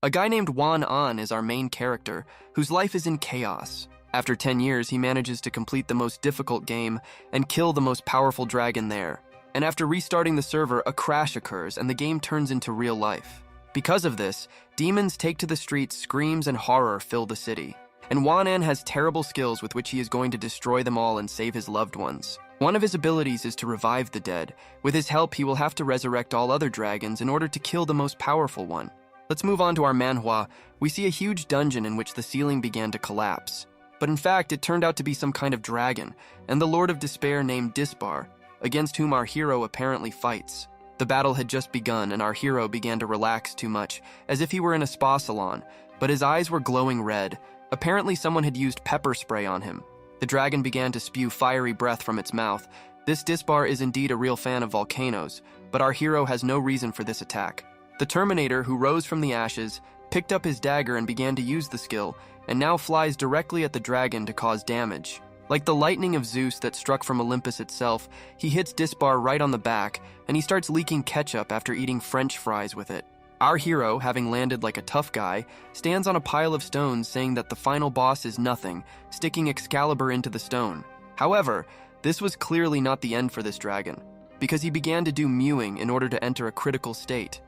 A guy named Wan An is our main character, whose life is in chaos. After 10 years, he manages to complete the most difficult game and kill the most powerful dragon there. And after restarting the server, a crash occurs and the game turns into real life. Because of this, demons take to the streets, screams and horror fill the city. And Wan An has terrible skills with which he is going to destroy them all and save his loved ones. One of his abilities is to revive the dead. With his help, he will have to resurrect all other dragons in order to kill the most powerful one. Let's move on to our manhwa. We see a huge dungeon in which the ceiling began to collapse. But in fact, it turned out to be some kind of dragon, and the Lord of Despair named Disbar, against whom our hero apparently fights. The battle had just begun, and our hero began to relax too much, as if he were in a spa salon, but his eyes were glowing red. Apparently someone had used pepper spray on him. The dragon began to spew fiery breath from its mouth. This Disbar is indeed a real fan of volcanoes, but our hero has no reason for this attack. The Terminator, who rose from the ashes, picked up his dagger and began to use the skill, and now flies directly at the dragon to cause damage. Like the lightning of Zeus that struck from Olympus itself, he hits Disbar right on the back, and he starts leaking ketchup after eating French fries with it. Our hero, having landed like a tough guy, stands on a pile of stones saying that the final boss is nothing, sticking Excalibur into the stone. However, this was clearly not the end for this dragon, because he began to do mewing in order to enter a critical state.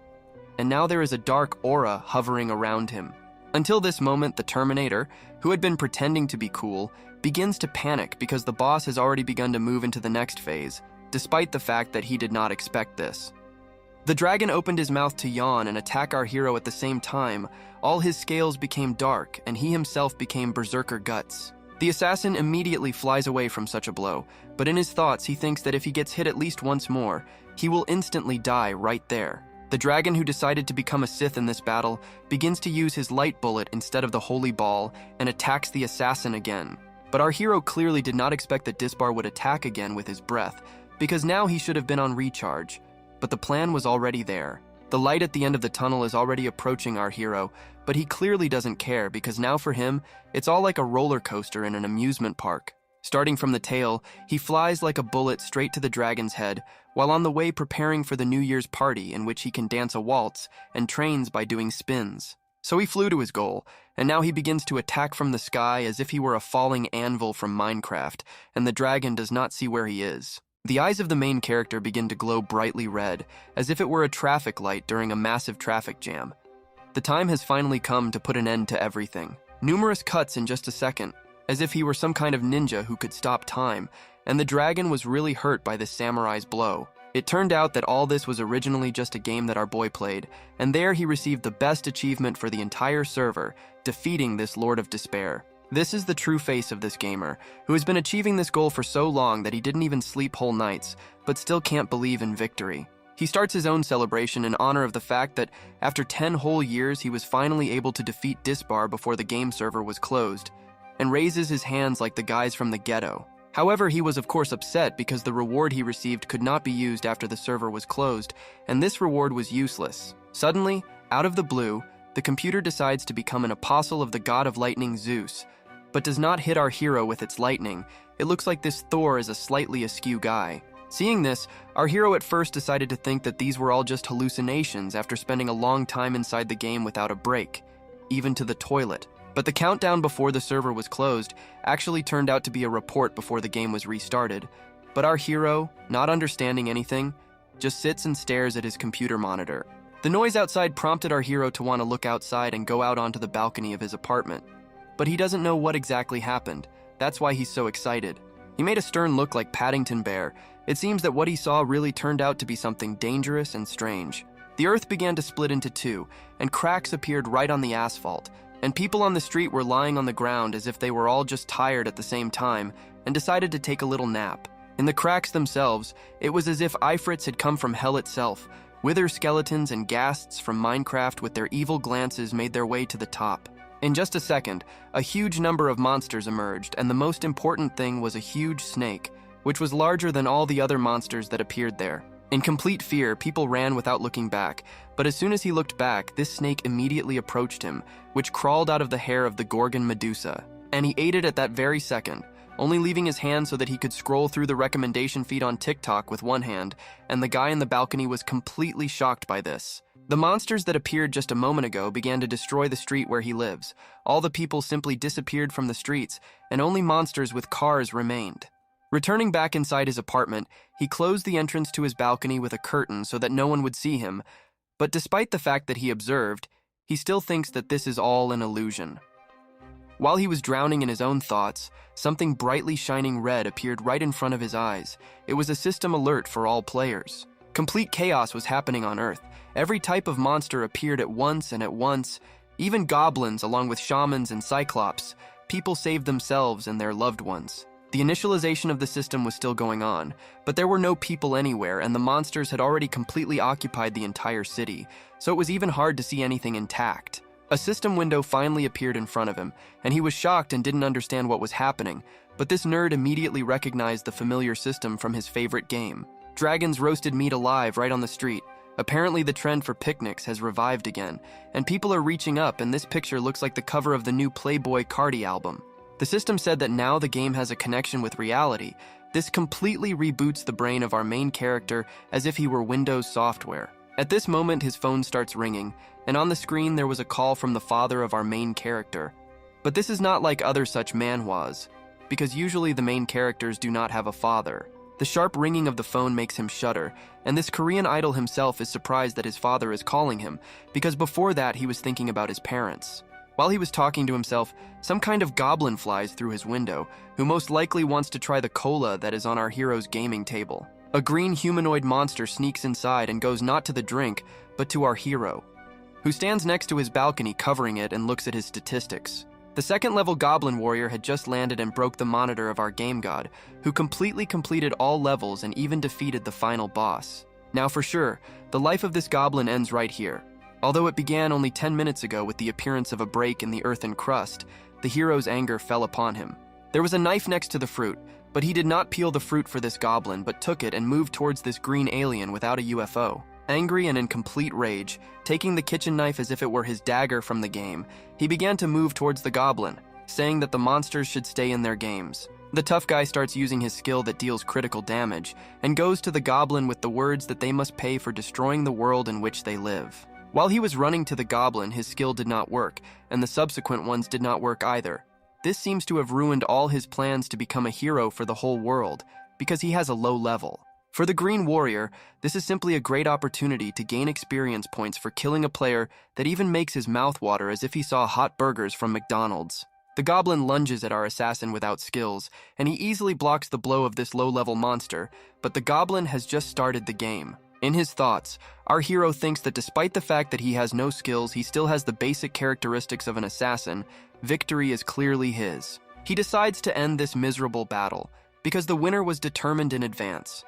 And now there is a dark aura hovering around him. Until this moment, the Terminator, who had been pretending to be cool, begins to panic because the boss has already begun to move into the next phase, despite the fact that he did not expect this. The dragon opened his mouth to yawn and attack our hero at the same time. All his scales became dark, and he himself became Berserker Guts. The assassin immediately flies away from such a blow, but in his thoughts he thinks that if he gets hit at least once more, he will instantly die right there. The dragon, who decided to become a Sith in this battle, begins to use his light bullet instead of the holy ball and attacks the assassin again. But our hero clearly did not expect that Disbar would attack again with his breath, because now he should have been on recharge. But the plan was already there. The light at the end of the tunnel is already approaching our hero, but he clearly doesn't care because now for him, it's all like a roller coaster in an amusement park. Starting from the tail, he flies like a bullet straight to the dragon's head, while on the way preparing for the New Year's party in which he can dance a waltz and trains by doing spins. So he flew to his goal, and now he begins to attack from the sky as if he were a falling anvil from Minecraft, and the dragon does not see where he is. The eyes of the main character begin to glow brightly red, as if it were a traffic light during a massive traffic jam. The time has finally come to put an end to everything. Numerous cuts in just a second, as if he were some kind of ninja who could stop time, and the dragon was really hurt by this samurai's blow. It turned out that all this was originally just a game that our boy played, and there he received the best achievement for the entire server, defeating this Lord of Despair. This is the true face of this gamer, who has been achieving this goal for so long that he didn't even sleep whole nights, but still can't believe in victory. He starts his own celebration in honor of the fact that after 10 whole years he was finally able to defeat Disbar before the game server was closed, and raises his hands like the guys from the ghetto. However, he was of course upset because the reward he received could not be used after the server was closed, and this reward was useless. Suddenly, out of the blue, the computer decides to become an apostle of the god of lightning Zeus, but does not hit our hero with its lightning. It looks like this Thor is a slightly askew guy. Seeing this, our hero at first decided to think that these were all just hallucinations after spending a long time inside the game without a break, even to the toilet. But the countdown before the server was closed actually turned out to be a report before the game was restarted. But our hero, not understanding anything, just sits and stares at his computer monitor. The noise outside prompted our hero to want to look outside and go out onto the balcony of his apartment. But he doesn't know what exactly happened. That's why he's so excited. He made a stern look like Paddington Bear. It seems that what he saw really turned out to be something dangerous and strange. The earth began to split into two, and cracks appeared right on the asphalt, and people on the street were lying on the ground as if they were all just tired at the same time and decided to take a little nap. In the cracks themselves, it was as if Ifrits had come from hell itself. Wither skeletons and ghasts from Minecraft with their evil glances made their way to the top. In just a second, a huge number of monsters emerged, and the most important thing was a huge snake, which was larger than all the other monsters that appeared there. In complete fear, people ran without looking back, but as soon as he looked back, this snake immediately approached him, which crawled out of the hair of the Gorgon Medusa, and he ate it at that very second, only leaving his hand so that he could scroll through the recommendation feed on TikTok with one hand, and the guy in the balcony was completely shocked by this. The monsters that appeared just a moment ago began to destroy the street where he lives. All the people simply disappeared from the streets, and only monsters with cars remained. Returning back inside his apartment, he closed the entrance to his balcony with a curtain so that no one would see him, but despite the fact that he observed, he still thinks that this is all an illusion. While he was drowning in his own thoughts, something brightly shining red appeared right in front of his eyes. It was a system alert for all players. Complete chaos was happening on Earth. Every type of monster appeared at once, even goblins along with shamans and cyclops. People saved themselves and their loved ones. The initialization of the system was still going on, but there were no people anywhere, and the monsters had already completely occupied the entire city, so it was even hard to see anything intact. A system window finally appeared in front of him, and he was shocked and didn't understand what was happening, but this nerd immediately recognized the familiar system from his favorite game. Dragons roasted meat alive right on the street. Apparently the trend for picnics has revived again, and people are reaching up, and this picture looks like the cover of the new Playboy Cardi album. The system said that now the game has a connection with reality. This completely reboots the brain of our main character as if he were Windows software. At this moment, his phone starts ringing, and on the screen there was a call from the father of our main character. But this is not like other such manhwas, because usually the main characters do not have a father. The sharp ringing of the phone makes him shudder, and this Korean idol himself is surprised that his father is calling him, because before that he was thinking about his parents. While he was talking to himself, some kind of goblin flies through his window, who most likely wants to try the cola that is on our hero's gaming table. A green humanoid monster sneaks inside and goes not to the drink, but to our hero, who stands next to his balcony covering it and looks at his statistics. The second-level goblin warrior had just landed and broke the monitor of our game god, who completely completed all levels and even defeated the final boss. Now for sure, the life of this goblin ends right here. Although it began only 10 minutes ago with the appearance of a break in the earthen crust, the hero's anger fell upon him. There was a knife next to the fruit, but he did not peel the fruit for this goblin, but took it and moved towards this green alien without a UFO. Angry and in complete rage, taking the kitchen knife as if it were his dagger from the game, he began to move towards the goblin, saying that the monsters should stay in their games. The tough guy starts using his skill that deals critical damage, and goes to the goblin with the words that they must pay for destroying the world in which they live. While he was running to the goblin, his skill did not work, and the subsequent ones did not work either. This seems to have ruined all his plans to become a hero for the whole world, because he has a low level. For the Green Warrior, this is simply a great opportunity to gain experience points for killing a player that even makes his mouth water as if he saw hot burgers from McDonald's. The goblin lunges at our assassin without skills, and he easily blocks the blow of this low-level monster, but the goblin has just started the game. In his thoughts, our hero thinks that despite the fact that he has no skills, he still has the basic characteristics of an assassin. Victory is clearly his. He decides to end this miserable battle, because the winner was determined in advance.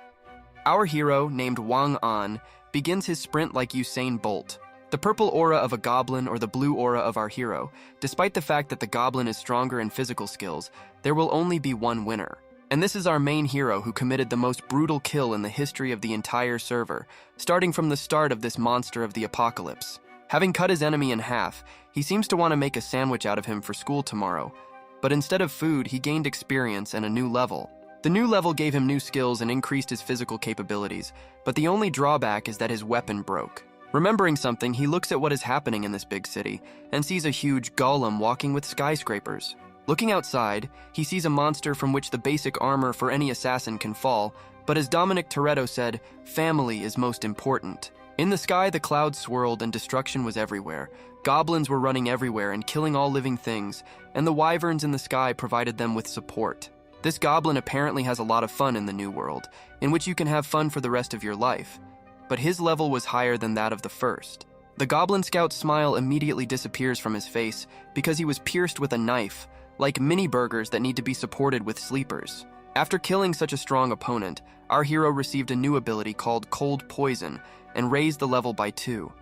Our hero, named Wang An, begins his sprint like Usain Bolt. The purple aura of a goblin or the blue aura of our hero. Despite the fact that the goblin is stronger in physical skills, there will only be one winner. And this is our main hero who committed the most brutal kill in the history of the entire server, starting from the start of this monster of the apocalypse. Having cut his enemy in half, he seems to want to make a sandwich out of him for school tomorrow. But instead of food, he gained experience and a new level. The new level gave him new skills and increased his physical capabilities, but the only drawback is that his weapon broke. Remembering something, he looks at what is happening in this big city, and sees a huge golem walking with skyscrapers. Looking outside, he sees a monster from which the basic armor for any assassin can fall, but as Dominic Toretto said, family is most important. In the sky, the clouds swirled and destruction was everywhere. Goblins were running everywhere and killing all living things, and the wyverns in the sky provided them with support. This goblin apparently has a lot of fun in the new world, in which you can have fun for the rest of your life. But his level was higher than that of the first. The Goblin Scout's smile immediately disappears from his face because he was pierced with a knife, like mini burgers that need to be supported with sleepers. After killing such a strong opponent, our hero received a new ability called Cold Poison and raised the level by 2.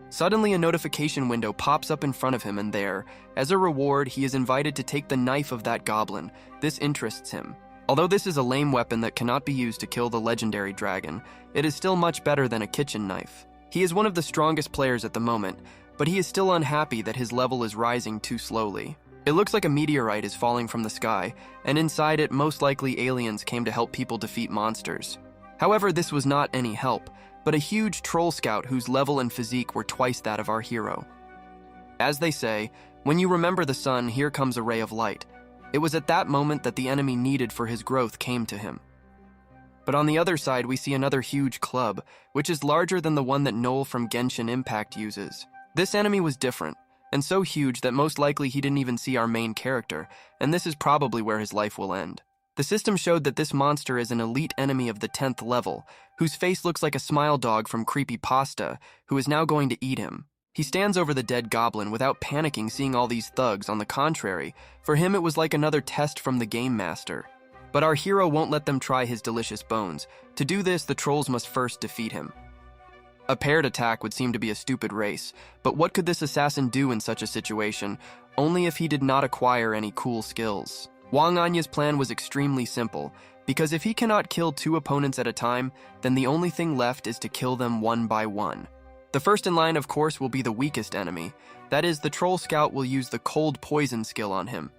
Suddenly, a notification window pops up in front of him, and there, as a reward, he is invited to take the knife of that goblin. This interests him. Although this is a lame weapon that cannot be used to kill the legendary dragon, it is still much better than a kitchen knife. He is one of the strongest players at the moment, but he is still unhappy that his level is rising too slowly. It looks like a meteorite is falling from the sky, and inside it most likely aliens came to help people defeat monsters. However, this was not any help, but a huge troll scout whose level and physique were twice that of our hero. As they say, when you remember the sun, here comes a ray of light. It was at that moment that the enemy needed for his growth came to him. But on the other side, we see another huge club, which is larger than the one that Noel from Genshin Impact uses. This enemy was different, and so huge that most likely he didn't even see our main character, and this is probably where his life will end. The system showed that this monster is an elite enemy of the 10th level, whose face looks like a smile dog from Creepypasta, who is now going to eat him. He stands over the dead goblin without panicking seeing all these thugs. On the contrary, for him it was like another test from the game master. But our hero won't let them try his delicious bones. To do this, the trolls must first defeat him. A paired attack would seem to be a stupid race, but what could this assassin do in such a situation? Only if he did not acquire any cool skills. Wang Anya's plan was extremely simple, because if he cannot kill 2 opponents at a time, then the only thing left is to kill them one by one. The first in line, of course, will be the weakest enemy. That is, the troll scout will use the cold poison skill on him.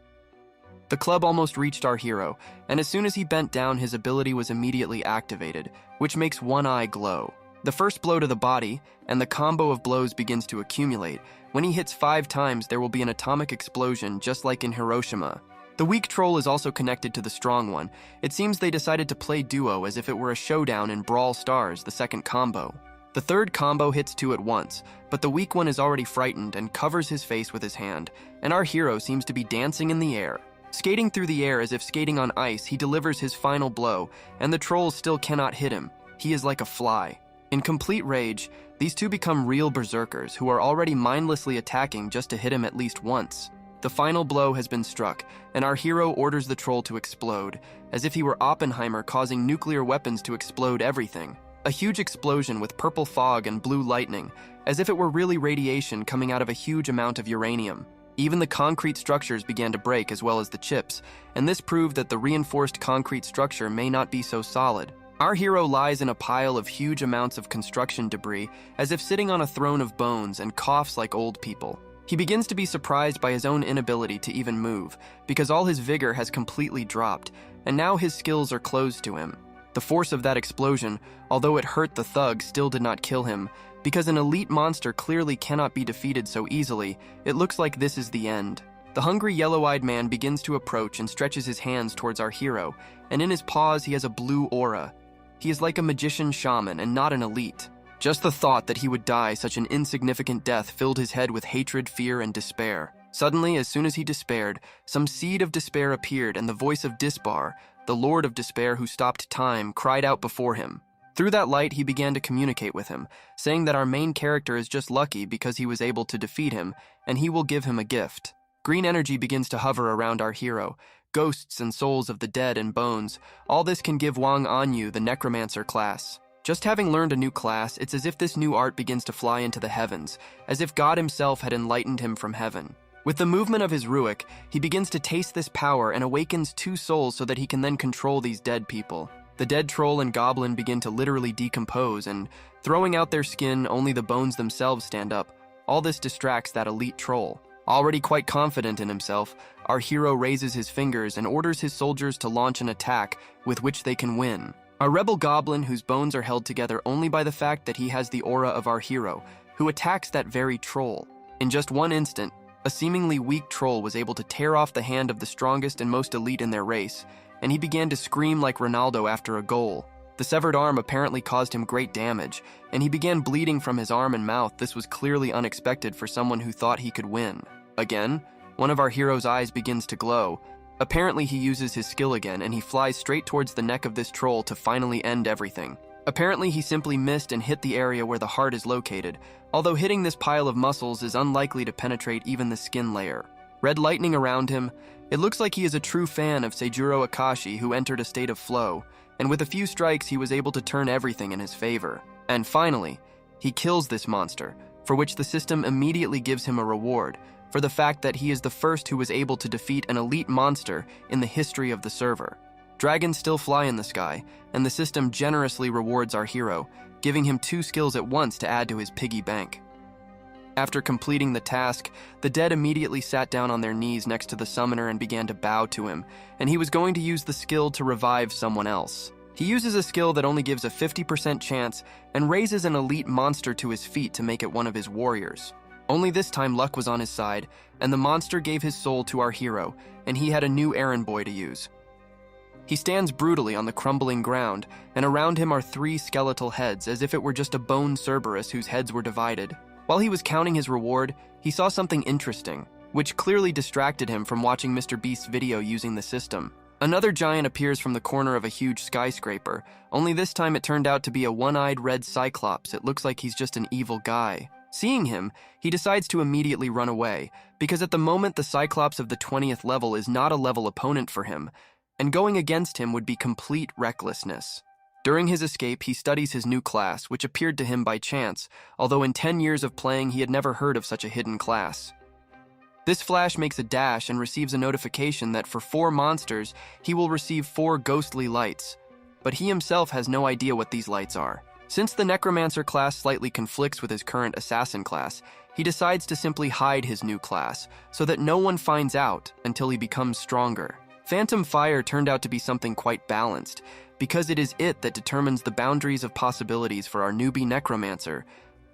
The club almost reached our hero, and as soon as he bent down, his ability was immediately activated, which makes one eye glow. The first blow to the body, and the combo of blows begins to accumulate. When he hits 5 times, there will be an atomic explosion, just like in Hiroshima. The weak troll is also connected to the strong one. It seems they decided to play duo as if it were a showdown in Brawl Stars, the second combo. The third combo hits 2 at once, but the weak one is already frightened and covers his face with his hand, and our hero seems to be dancing in the air. Skating through the air as if skating on ice, he delivers his final blow, and the trolls still cannot hit him. He is like a fly. In complete rage, these two become real berserkers who are already mindlessly attacking just to hit him at least once. The final blow has been struck, and our hero orders the troll to explode, as if he were Oppenheimer causing nuclear weapons to explode everything. A huge explosion with purple fog and blue lightning, as if it were really radiation coming out of a huge amount of uranium. Even the concrete structures began to break as well as the chips, and this proved that the reinforced concrete structure may not be so solid. Our hero lies in a pile of huge amounts of construction debris, as if sitting on a throne of bones, and coughs like old people. He begins to be surprised by his own inability to even move, because all his vigor has completely dropped, and now his skills are closed to him. The force of that explosion, although it hurt the thug, still did not kill him. Because an elite monster clearly cannot be defeated so easily, it looks like this is the end. The hungry yellow-eyed man begins to approach and stretches his hands towards our hero, and in his paws he has a blue aura. He is like a magician shaman and not an elite. Just the thought that he would die such an insignificant death filled his head with hatred, fear, and despair. Suddenly, as soon as he despaired, some seed of despair appeared, and the voice of Disbar, the Lord of Despair who stopped time, cried out before him. Through that light, he began to communicate with him, saying that our main character is just lucky because he was able to defeat him, and he will give him a gift. Green energy begins to hover around our hero. Ghosts and souls of the dead and bones. All this can give Wang Anyu the Necromancer class. Just having learned a new class, it's as if this new art begins to fly into the heavens, as if God himself had enlightened him from heaven. With the movement of his Ruik, he begins to taste this power and awakens 2 souls so that he can then control these dead people. The dead troll and goblin begin to literally decompose, and throwing out their skin, only the bones themselves stand up. All this distracts that elite troll. Already quite confident in himself, our hero raises his fingers and orders his soldiers to launch an attack with which they can win. A rebel goblin whose bones are held together only by the fact that he has the aura of our hero, who attacks that very troll. In just one instant, a seemingly weak troll was able to tear off the hand of the strongest and most elite in their race, and he began to scream like Ronaldo after a goal. The severed arm apparently caused him great damage, and he began bleeding from his arm and mouth. This was clearly unexpected for someone who thought he could win. Again, one of our hero's eyes begins to glow. Apparently he uses his skill again, and he flies straight towards the neck of this troll to finally end everything. Apparently he simply missed and hit the area where the heart is located, although hitting this pile of muscles is unlikely to penetrate even the skin layer. Red lightning around him. It looks like he is a true fan of Seijuro Akashi who entered a state of flow, and with a few strikes he was able to turn everything in his favor. And finally, he kills this monster, for which the system immediately gives him a reward, for the fact that he is the first who was able to defeat an elite monster in the history of the server. Dragons still fly in the sky, and the system generously rewards our hero, giving him 2 skills at once to add to his piggy bank. After completing the task, the dead immediately sat down on their knees next to the summoner and began to bow to him, and he was going to use the skill to revive someone else. He uses a skill that only gives a 50% chance and raises an elite monster to his feet to make it one of his warriors. Only this time luck was on his side, and the monster gave his soul to our hero, and he had a new errand boy to use. He stands brutally on the crumbling ground, and around him are 3 skeletal heads, as if it were just a bone Cerberus whose heads were divided. While he was counting his reward, he saw something interesting, which clearly distracted him from watching Mr. Beast's video using the system. Another giant appears from the corner of a huge skyscraper, only this time it turned out to be a one-eyed red cyclops. It looks like he's just an evil guy. Seeing him, he decides to immediately run away, because at the moment the Cyclops of the 20th level is not a level opponent for him, and going against him would be complete recklessness. During his escape, he studies his new class, which appeared to him by chance, although in 10 years of playing he had never heard of such a hidden class. This Flash makes a dash and receives a notification that for 4 monsters, he will receive 4 ghostly lights, but he himself has no idea what these lights are. Since the Necromancer class slightly conflicts with his current Assassin class, he decides to simply hide his new class, so that no one finds out until he becomes stronger. Phantom Fire turned out to be something quite balanced, because it is it that determines the boundaries of possibilities for our newbie Necromancer.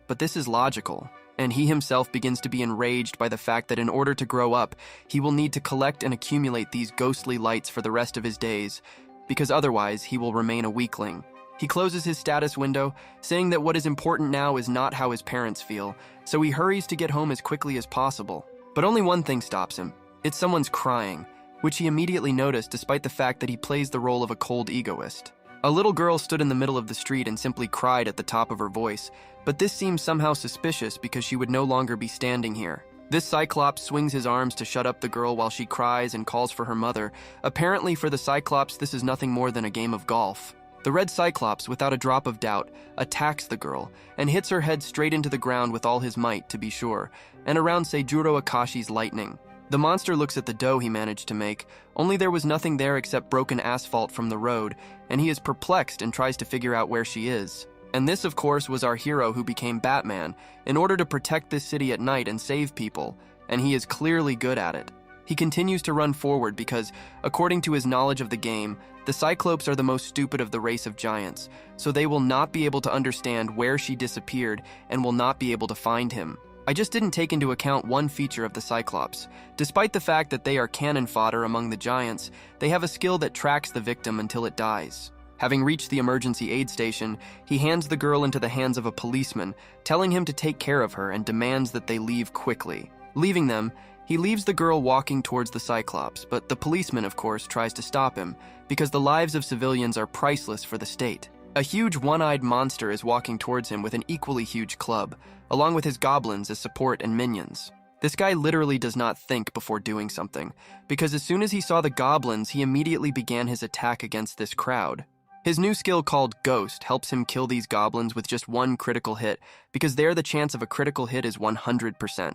But this is logical, and he himself begins to be enraged by the fact that in order to grow up, he will need to collect and accumulate these ghostly lights for the rest of his days, because otherwise he will remain a weakling. He closes his status window, saying that what is important now is not how his parents feel, so he hurries to get home as quickly as possible. But only one thing stops him. It's someone's crying, which he immediately noticed despite the fact that he plays the role of a cold egoist. A little girl stood in the middle of the street and simply cried at the top of her voice, but this seems somehow suspicious because she would no longer be standing here. This Cyclops swings his arms to shut up the girl while she cries and calls for her mother. Apparently for the Cyclops, this is nothing more than a game of golf. The red Cyclops, without a drop of doubt, attacks the girl and hits her head straight into the ground with all his might, to be sure, and around Seijuro Akashi's lightning. The monster looks at the dough he managed to make, only there was nothing there except broken asphalt from the road, and he is perplexed and tries to figure out where she is. And this, of course, was our hero who became Batman, in order to protect this city at night and save people, and he is clearly good at it. He continues to run forward because, according to his knowledge of the game, the Cyclopes are the most stupid of the race of giants, so they will not be able to understand where she disappeared and will not be able to find him. I just didn't take into account one feature of the Cyclops. Despite the fact that they are cannon fodder among the giants, they have a skill that tracks the victim until it dies. Having reached the emergency aid station, he hands the girl into the hands of a policeman, telling him to take care of her and demands that they leave quickly. Leaving them, he leaves the girl walking towards the Cyclops, but the policeman, of course, tries to stop him, because the lives of civilians are priceless for the state. A huge one-eyed monster is walking towards him with an equally huge club, along with his goblins as support and minions. This guy literally does not think before doing something, because as soon as he saw the goblins, he immediately began his attack against this crowd. His new skill called Ghost helps him kill these goblins with just one critical hit, because there the chance of a critical hit is 100%.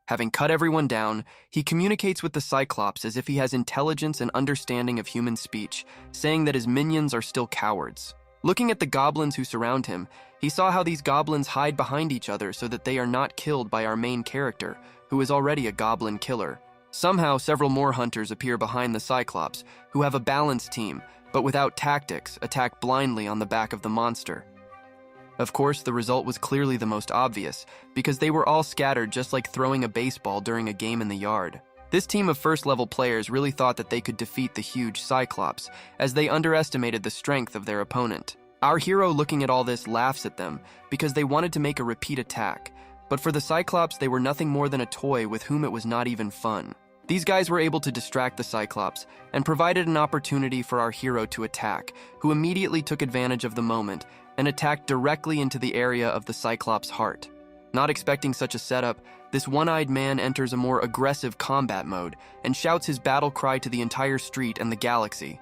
Having cut everyone down, he communicates with the Cyclops as if he has intelligence and understanding of human speech, saying that his minions are still cowards. Looking at the goblins who surround him, he saw how these goblins hide behind each other so that they are not killed by our main character, who is already a goblin killer. Somehow, several more hunters appear behind the Cyclops, who have a balanced team, but without tactics, attack blindly on the back of the monster. Of course, the result was clearly the most obvious, because they were all scattered just like throwing a baseball during a game in the yard. This team of first-level players really thought that they could defeat the huge Cyclops, as they underestimated the strength of their opponent. Our hero, looking at all this, laughs at them, because they wanted to make a repeat attack, but for the Cyclops, they were nothing more than a toy with whom it was not even fun. These guys were able to distract the Cyclops, and provided an opportunity for our hero to attack, who immediately took advantage of the moment, and attacked directly into the area of the Cyclops' heart. Not expecting such a setup, this one-eyed man enters a more aggressive combat mode, and shouts his battle cry to the entire street and the galaxy.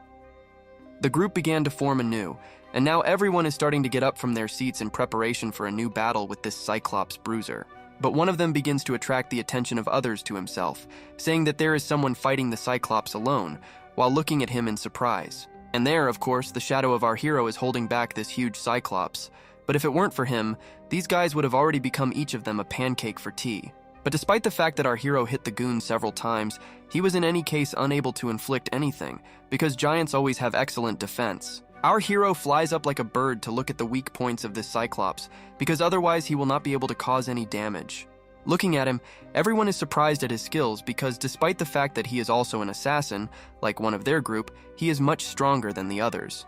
The group began to form anew, and now everyone is starting to get up from their seats in preparation for a new battle with this Cyclops bruiser. But one of them begins to attract the attention of others to himself, saying that there is someone fighting the Cyclops alone, while looking at him in surprise. And there, of course, the shadow of our hero is holding back this huge Cyclops. But if it weren't for him, these guys would have already become each of them a pancake for tea. But despite the fact that our hero hit the goons several times, he was in any case unable to inflict anything, because giants always have excellent defense. Our hero flies up like a bird to look at the weak points of this Cyclops, because otherwise he will not be able to cause any damage. Looking at him, everyone is surprised at his skills because despite the fact that he is also an assassin, like one of their group, he is much stronger than the others.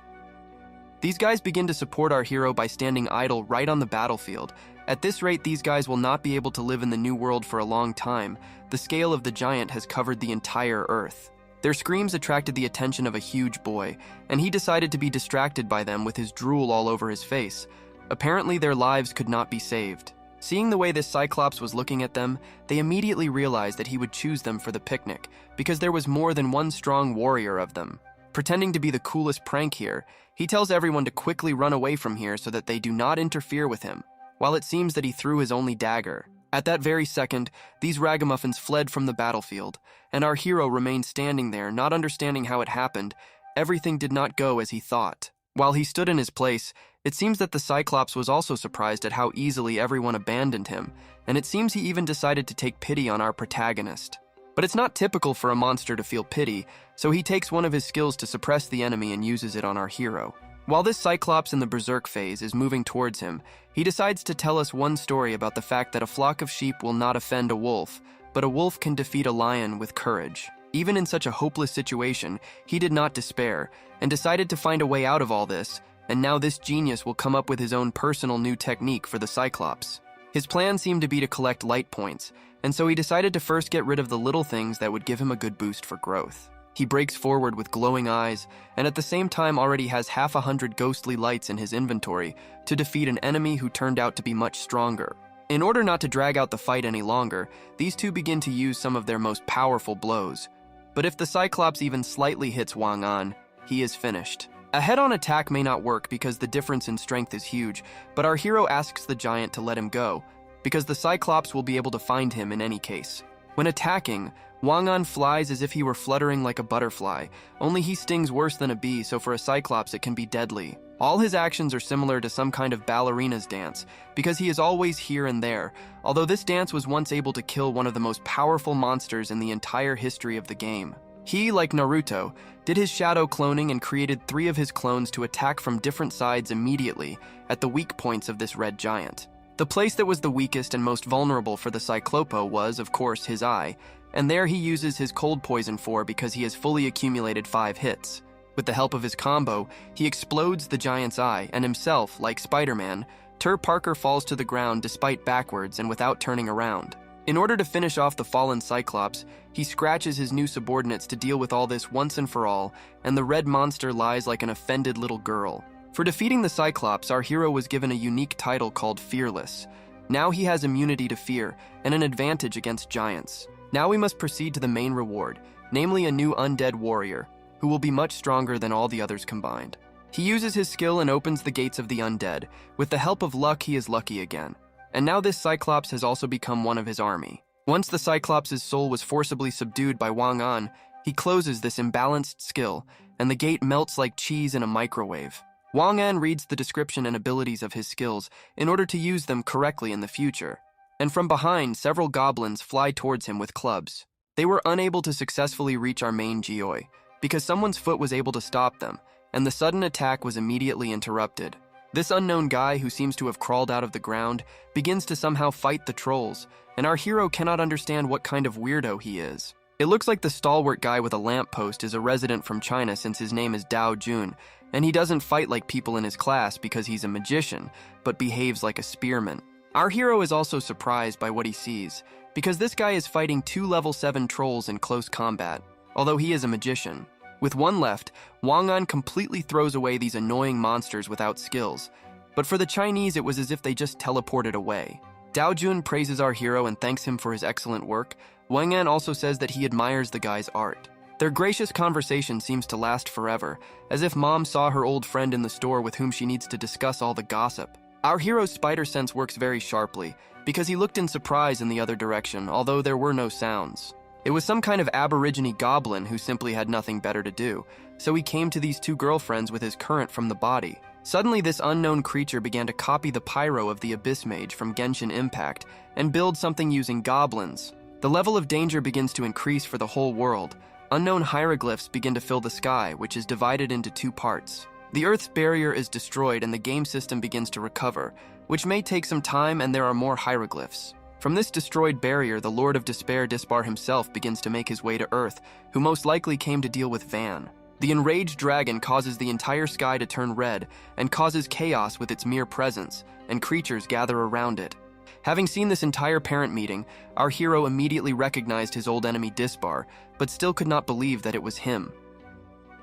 These guys begin to support our hero by standing idle right on the battlefield. At this rate, these guys will not be able to live in the new world for a long time. The scale of the giant has covered the entire Earth. Their screams attracted the attention of a huge boy, and he decided to be distracted by them with his drool all over his face. Apparently, their lives could not be saved. Seeing the way this Cyclops was looking at them, they immediately realized that he would choose them for the picnic, because there was more than one strong warrior of them. Pretending to be the coolest prank here, he tells everyone to quickly run away from here so that they do not interfere with him, while it seems that he threw his only dagger. At that very second, these ragamuffins fled from the battlefield, and our hero remained standing there, not understanding how it happened. Everything did not go as he thought. While he stood in his place, it seems that the Cyclops was also surprised at how easily everyone abandoned him, and it seems he even decided to take pity on our protagonist. But it's not typical for a monster to feel pity, so he takes one of his skills to suppress the enemy and uses it on our hero. While this Cyclops in the berserk phase is moving towards him, he decides to tell us one story about the fact that a flock of sheep will not offend a wolf, but a wolf can defeat a lion with courage. Even in such a hopeless situation, he did not despair, and decided to find a way out of all this, and now this genius will come up with his own personal new technique for the Cyclops. His plan seemed to be to collect light points, and so he decided to first get rid of the little things that would give him a good boost for growth. He breaks forward with glowing eyes, and at the same time already has 100 ghostly lights in his inventory to defeat an enemy who turned out to be much stronger. In order not to drag out the fight any longer, these two begin to use some of their most powerful blows. But if the Cyclops even slightly hits Wang An, he is finished. A head-on attack may not work because the difference in strength is huge, but our hero asks the giant to let him go, because the Cyclops will be able to find him in any case. When attacking, Wang An flies as if he were fluttering like a butterfly, only he stings worse than a bee, so for a Cyclops it can be deadly. All his actions are similar to some kind of ballerina's dance, because he is always here and there, although this dance was once able to kill one of the most powerful monsters in the entire history of the game. He, like Naruto, did his shadow cloning and created 3 of his clones to attack from different sides immediately at the weak points of this red giant. The place that was the weakest and most vulnerable for the Cyclopo was, of course, his eye, and there he uses his cold poison for because he has fully accumulated 5 hits. With the help of his combo, he explodes the giant's eye, and himself, like Spider-Man, Parker falls to the ground despite backwards and without turning around. In order to finish off the fallen Cyclops, he scratches his new subordinates to deal with all this once and for all, and the red monster lies like an offended little girl. For defeating the Cyclops, our hero was given a unique title called Fearless. Now he has immunity to fear and an advantage against giants. Now we must proceed to the main reward, namely a new undead warrior, who will be much stronger than all the others combined. He uses his skill and opens the gates of the undead. With the help of luck, he is lucky again. And now this Cyclops has also become one of his army. Once the Cyclops' soul was forcibly subdued by Wang An, he closes this imbalanced skill, and the gate melts like cheese in a microwave. Wang An reads the description and abilities of his skills in order to use them correctly in the future. And from behind, several goblins fly towards him with clubs. They were unable to successfully reach our main Geoi, because someone's foot was able to stop them, and the sudden attack was immediately interrupted. This unknown guy, who seems to have crawled out of the ground, begins to somehow fight the trolls, and our hero cannot understand what kind of weirdo he is. It looks like the stalwart guy with a lamppost is a resident from China since his name is Dao Jun, and he doesn't fight like people in his class because he's a magician, but behaves like a spearman. Our hero is also surprised by what he sees, because this guy is fighting 2 level 7 trolls in close combat, although he is a magician. With one left, Wang An completely throws away these annoying monsters without skills, but for the Chinese it was as if they just teleported away. Dao Jun praises our hero and thanks him for his excellent work. Wang An also says that he admires the guy's art. Their gracious conversation seems to last forever, as if Mom saw her old friend in the store with whom she needs to discuss all the gossip. Our hero's spider sense works very sharply, because he looked in surprise in the other direction, although there were no sounds. It was some kind of aborigine goblin who simply had nothing better to do, so he came to these 2 girlfriends with his current from the body. Suddenly, this unknown creature began to copy the pyro of the Abyss Mage from Genshin Impact and build something using goblins. The level of danger begins to increase for the whole world. Unknown hieroglyphs begin to fill the sky, which is divided into two parts. The Earth's barrier is destroyed and the game system begins to recover, which may take some time, and there are more hieroglyphs. From this destroyed barrier, the Lord of Despair Dispar himself begins to make his way to Earth, who most likely came to deal with Van. The enraged dragon causes the entire sky to turn red and causes chaos with its mere presence, and creatures gather around it. Having seen this entire parent meeting, our hero immediately recognized his old enemy Dispar, but still could not believe that it was him.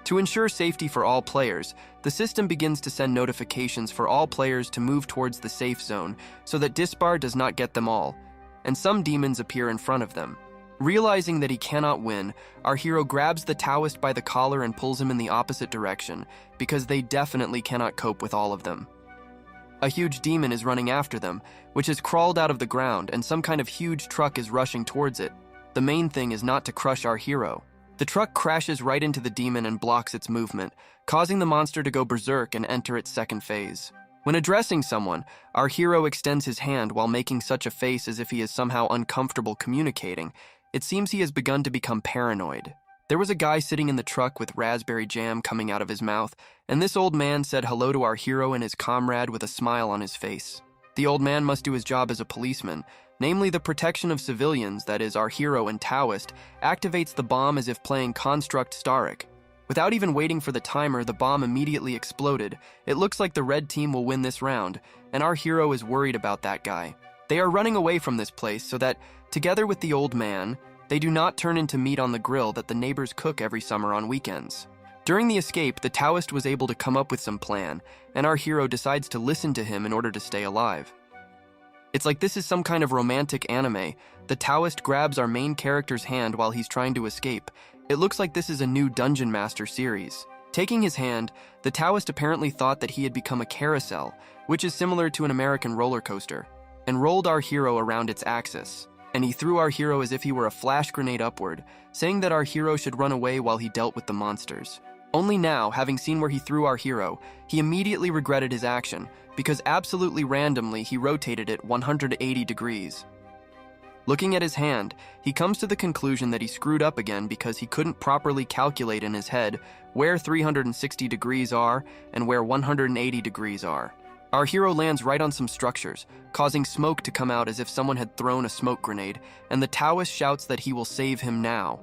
To ensure safety for all players, the system begins to send notifications for all players to move towards the safe zone so that Dispar does not get them all, and some demons appear in front of them. Realizing that he cannot win, our hero grabs the Taoist by the collar and pulls him in the opposite direction, because they definitely cannot cope with all of them. A huge demon is running after them, which has crawled out of the ground, and some kind of huge truck is rushing towards it. The main thing is not to crush our hero. The truck crashes right into the demon and blocks its movement, causing the monster to go berserk and enter its second phase. When addressing someone, our hero extends his hand while making such a face as if he is somehow uncomfortable communicating. It seems he has begun to become paranoid. There was a guy sitting in the truck with raspberry jam coming out of his mouth, and this old man said hello to our hero and his comrade with a smile on his face. The old man must do his job as a policeman, namely the protection of civilians, that is, our hero and Taoist, activates the bomb as if playing Construct Starik. Without even waiting for the timer, the bomb immediately exploded. It looks like the red team will win this round, and our hero is worried about that guy. They are running away from this place so that, together with the old man, they do not turn into meat on the grill that the neighbors cook every summer on weekends. During the escape, the Taoist was able to come up with some plan, and our hero decides to listen to him in order to stay alive. It's like this is some kind of romantic anime. The Taoist grabs our main character's hand while he's trying to escape. It looks like this is a new Dungeon Master series. Taking his hand, the Taoist apparently thought that he had become a carousel, which is similar to an American roller coaster, and rolled our hero around its axis. And he threw our hero as if he were a flash grenade upward, saying that our hero should run away while he dealt with the monsters. Only now, having seen where he threw our hero, he immediately regretted his action, because absolutely randomly he rotated it 180 degrees. Looking at his hand, he comes to the conclusion that he screwed up again because he couldn't properly calculate in his head where 360 degrees are and where 180 degrees are. Our hero lands right on some structures, causing smoke to come out as if someone had thrown a smoke grenade, and the Taoist shouts that he will save him now.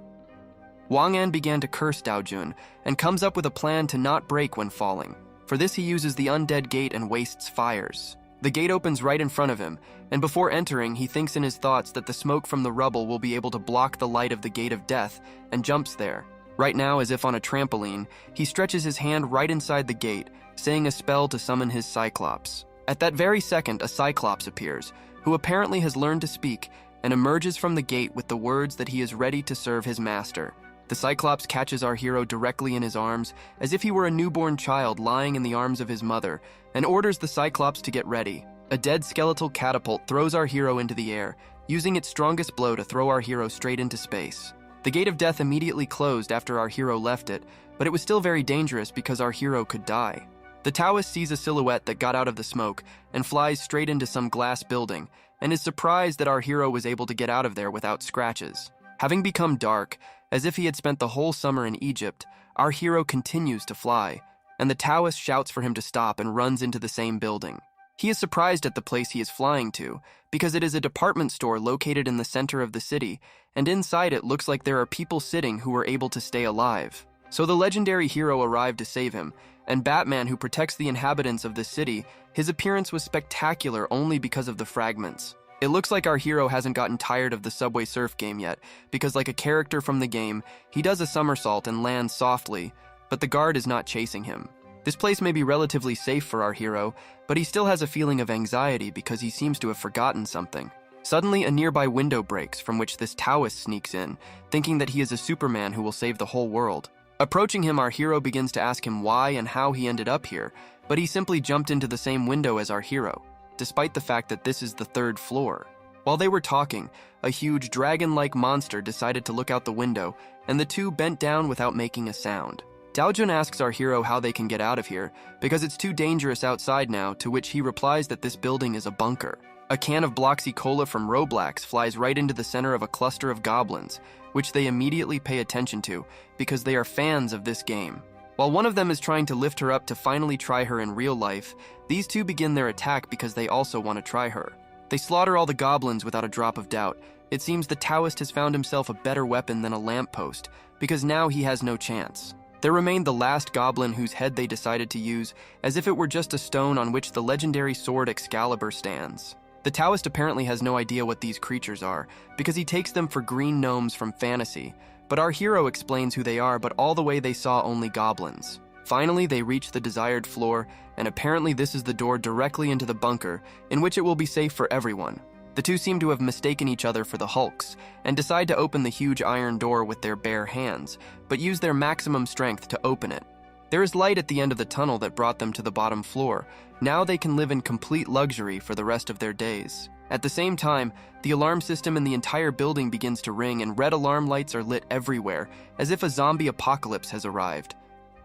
Wang An began to curse Dao Jun and comes up with a plan to not break when falling. For this he uses the undead gate and wastes fires. The gate opens right in front of him, and before entering he thinks in his thoughts that the smoke from the rubble will be able to block the light of the gate of death, and jumps there. Right now, as if on a trampoline, he stretches his hand right inside the gate, saying a spell to summon his Cyclops. At that very second, a Cyclops appears, who apparently has learned to speak, and emerges from the gate with the words that he is ready to serve his master. The Cyclops catches our hero directly in his arms, as if he were a newborn child lying in the arms of his mother, and orders the Cyclops to get ready. A dead skeletal catapult throws our hero into the air, using its strongest blow to throw our hero straight into space. The gate of death immediately closed after our hero left it, but it was still very dangerous because our hero could die. The Taoist sees a silhouette that got out of the smoke and flies straight into some glass building, and is surprised that our hero was able to get out of there without scratches. Having become dark, as if he had spent the whole summer in Egypt, our hero continues to fly, and the Taoist shouts for him to stop and runs into the same building. He is surprised at the place he is flying to, because it is a department store located in the center of the city, and inside it looks like there are people sitting who were able to stay alive. So the legendary hero arrived to save him, and Batman, who protects the inhabitants of the city, his appearance was spectacular only because of the fragments. It looks like our hero hasn't gotten tired of the Subway Surf game yet, because like a character from the game, he does a somersault and lands softly, but the guard is not chasing him. This place may be relatively safe for our hero, but he still has a feeling of anxiety because he seems to have forgotten something. Suddenly, a nearby window breaks from which this Taoist sneaks in, thinking that he is a Superman who will save the whole world. Approaching him, our hero begins to ask him why and how he ended up here, but he simply jumped into the same window as our hero, despite the fact that this is the 3rd floor. While they were talking, a huge dragon-like monster decided to look out the window, and the two bent down without making a sound. Daojun asks our hero how they can get out of here, because it's too dangerous outside now, to which he replies that this building is a bunker. A can of Bloxy Cola from Roblox flies right into the center of a cluster of goblins, which they immediately pay attention to, because they are fans of this game. While one of them is trying to lift her up to finally try her in real life, these two begin their attack because they also want to try her. They slaughter all the goblins without a drop of doubt. It seems the Taoist has found himself a better weapon than a lamppost, because now he has no chance. There remained the last goblin whose head they decided to use, as if it were just a stone on which the legendary sword Excalibur stands. The Taoist apparently has no idea what these creatures are, because he takes them for green gnomes from fantasy, but our hero explains who they are, but all the way they saw only goblins. Finally, they reach the desired floor, and apparently this is the door directly into the bunker, in which it will be safe for everyone. The two seem to have mistaken each other for the Hulks, and decide to open the huge iron door with their bare hands, but use their maximum strength to open it. There is light at the end of the tunnel that brought them to the bottom floor. Now they can live in complete luxury for the rest of their days. At the same time, the alarm system in the entire building begins to ring, and red alarm lights are lit everywhere, as if a zombie apocalypse has arrived.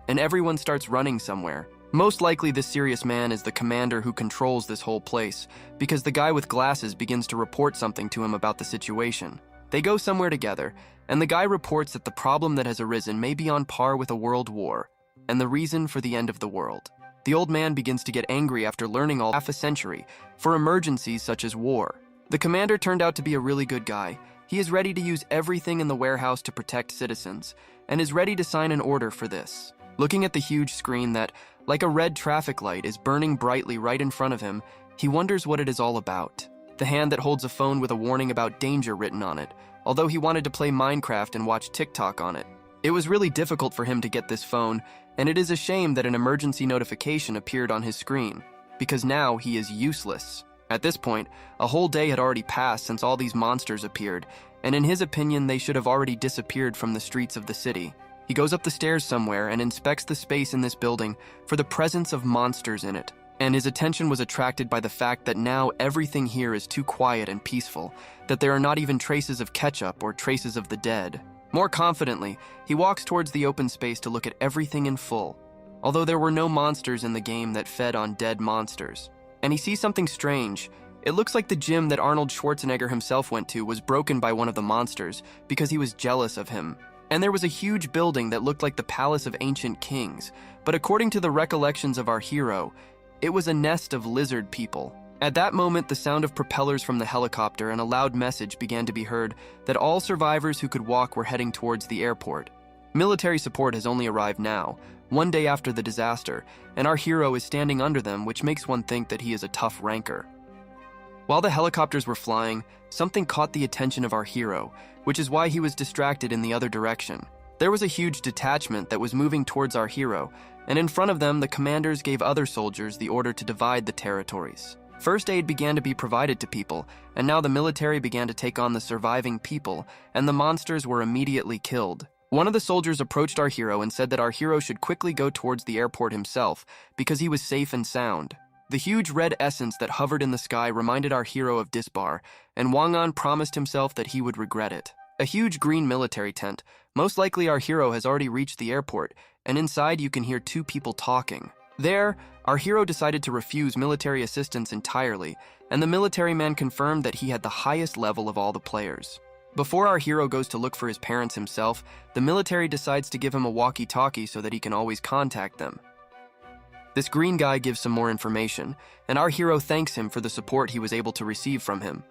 And everyone starts running somewhere. Most likely this serious man is the commander who controls this whole place, because the guy with glasses begins to report something to him about the situation. They go somewhere together, and the guy reports that the problem that has arisen may be on par with a world war, and the reason for the end of the world. The old man begins to get angry after learning all half a century for emergencies such as war. The commander turned out to be a really good guy. He is ready to use everything in the warehouse to protect citizens, and is ready to sign an order for this. Looking at the huge screen that, like a red traffic light, is burning brightly right in front of him, he wonders what it is all about. The hand that holds a phone with a warning about danger written on it, although he wanted to play Minecraft and watch TikTok on it. It was really difficult for him to get this phone, and it is a shame that an emergency notification appeared on his screen, because now he is useless. At this point, a whole day had already passed since all these monsters appeared, and in his opinion they should have already disappeared from the streets of the city. He goes up the stairs somewhere and inspects the space in this building for the presence of monsters in it, and his attention was attracted by the fact that now everything here is too quiet and peaceful, that there are not even traces of ketchup or traces of the dead. More confidently, he walks towards the open space to look at everything in full, although there were no monsters in the game that fed on dead monsters. And he sees something strange. It looks like the gym that Arnold Schwarzenegger himself went to was broken by one of the monsters because he was jealous of him. And there was a huge building that looked like the palace of ancient kings, but according to the recollections of our hero, it was a nest of lizard people. At that moment, the sound of propellers from the helicopter and a loud message began to be heard that all survivors who could walk were heading towards the airport. Military support has only arrived now, one day after the disaster, and our hero is standing under them, which makes one think that he is a tough ranker. While the helicopters were flying, something caught the attention of our hero, which is why he was distracted in the other direction. There was a huge detachment that was moving towards our hero, and in front of them the commanders gave other soldiers the order to divide the territories. First aid began to be provided to people, and now the military began to take on the surviving people, and the monsters were immediately killed. One of the soldiers approached our hero and said that our hero should quickly go towards the airport himself, because he was safe and sound. The huge red essence that hovered in the sky reminded our hero of Disbar, and Wang-an promised himself that he would regret it. A huge green military tent. Most likely our hero has already reached the airport, and inside you can hear two people talking. There, our hero decided to refuse military assistance entirely, and the military man confirmed that he had the highest level of all the players. Before our hero goes to look for his parents himself, the military decides to give him a walkie-talkie so that he can always contact them. This green guy gives some more information, and our hero thanks him for the support he was able to receive from him.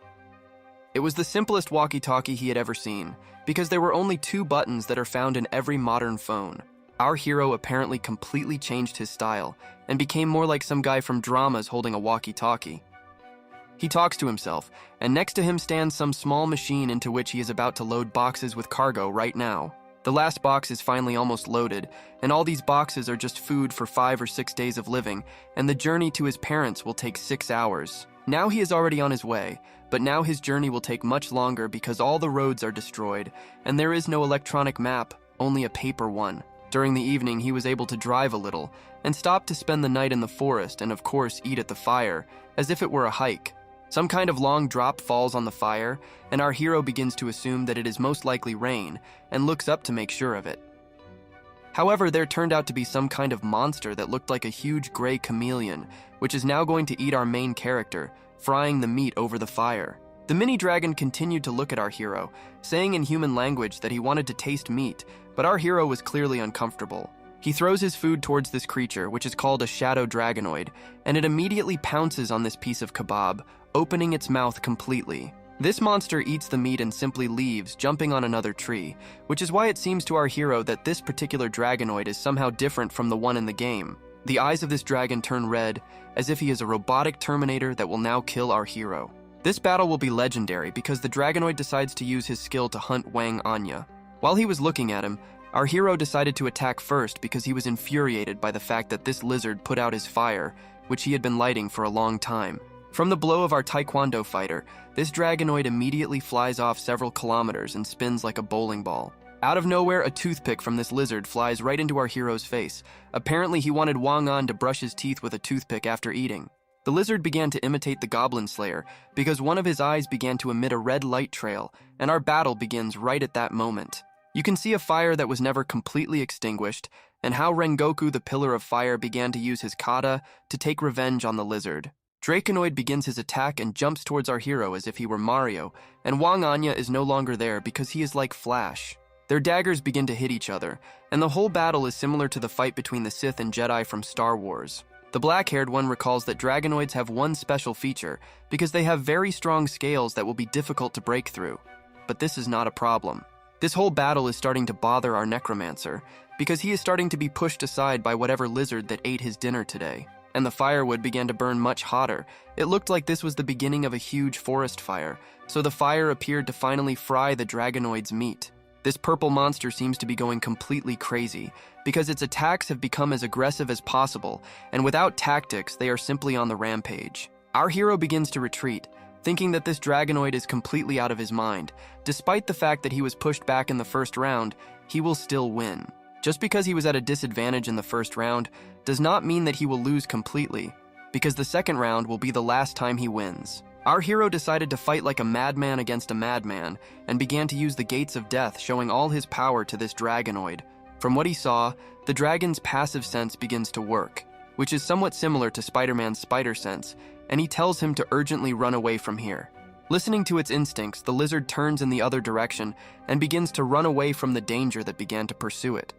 It was the simplest walkie-talkie he had ever seen, because there were only 2 buttons that are found in every modern phone. Our hero apparently completely changed his style, and became more like some guy from dramas holding a walkie-talkie. He talks to himself, and next to him stands some small machine into which he is about to load boxes with cargo right now. The last box is finally almost loaded, and all these boxes are just food for 5 or 6 days of living, and the journey to his parents will take 6 hours. Now he is already on his way, but now his journey will take much longer because all the roads are destroyed, and there is no electronic map, only a paper one. During the evening, he was able to drive a little, and stop to spend the night in the forest and of course eat at the fire, as if it were a hike. Some kind of long drop falls on the fire, and our hero begins to assume that it is most likely rain, and looks up to make sure of it. However, there turned out to be some kind of monster that looked like a huge gray chameleon, which is now going to eat our main character, frying the meat over the fire. The mini-dragon continued to look at our hero, saying in human language that he wanted to taste meat, but our hero was clearly uncomfortable. He throws his food towards this creature, which is called a shadow dragonoid, and it immediately pounces on this piece of kebab, opening its mouth completely. This monster eats the meat and simply leaves, jumping on another tree, which is why it seems to our hero that this particular dragonoid is somehow different from the one in the game. The eyes of this dragon turn red, as if he is a robotic Terminator that will now kill our hero. This battle will be legendary because the dragonoid decides to use his skill to hunt Wang Anya. While he was looking at him, our hero decided to attack first because he was infuriated by the fact that this lizard put out his fire, which he had been lighting for a long time. From the blow of our taekwondo fighter, this dragonoid immediately flies off several kilometers and spins like a bowling ball. Out of nowhere, a toothpick from this lizard flies right into our hero's face. Apparently, he wanted Wang An to brush his teeth with a toothpick after eating. The lizard began to imitate the Goblin Slayer because one of his eyes began to emit a red light trail, and our battle begins right at that moment. You can see a fire that was never completely extinguished, and how Rengoku, the Pillar of Fire, began to use his kata to take revenge on the lizard. Draconoid begins his attack and jumps towards our hero as if he were Mario, and Wang Anya is no longer there because he is like Flash. Their daggers begin to hit each other, and the whole battle is similar to the fight between the Sith and Jedi from Star Wars. The black-haired one recalls that dragonoids have one special feature because they have very strong scales that will be difficult to break through. But this is not a problem. This whole battle is starting to bother our necromancer because he is starting to be pushed aside by whatever lizard that ate his dinner today. And the firewood began to burn much hotter. It looked like this was the beginning of a huge forest fire, so the fire appeared to finally fry the dragonoid's meat. This purple monster seems to be going completely crazy because its attacks have become as aggressive as possible, and without tactics, they are simply on the rampage. Our hero begins to retreat, thinking that this dragonoid is completely out of his mind. Despite the fact that he was pushed back in the first round, he will still win. Just because he was at a disadvantage in the first round does not mean that he will lose completely, because the second round will be the last time he wins. Our hero decided to fight like a madman against a madman and began to use the Gates of Death, showing all his power to this dragonoid. From what he saw, the dragon's passive sense begins to work, which is somewhat similar to Spider-Man's spider sense, and he tells him to urgently run away from here. Listening to its instincts, the lizard turns in the other direction and begins to run away from the danger that began to pursue it.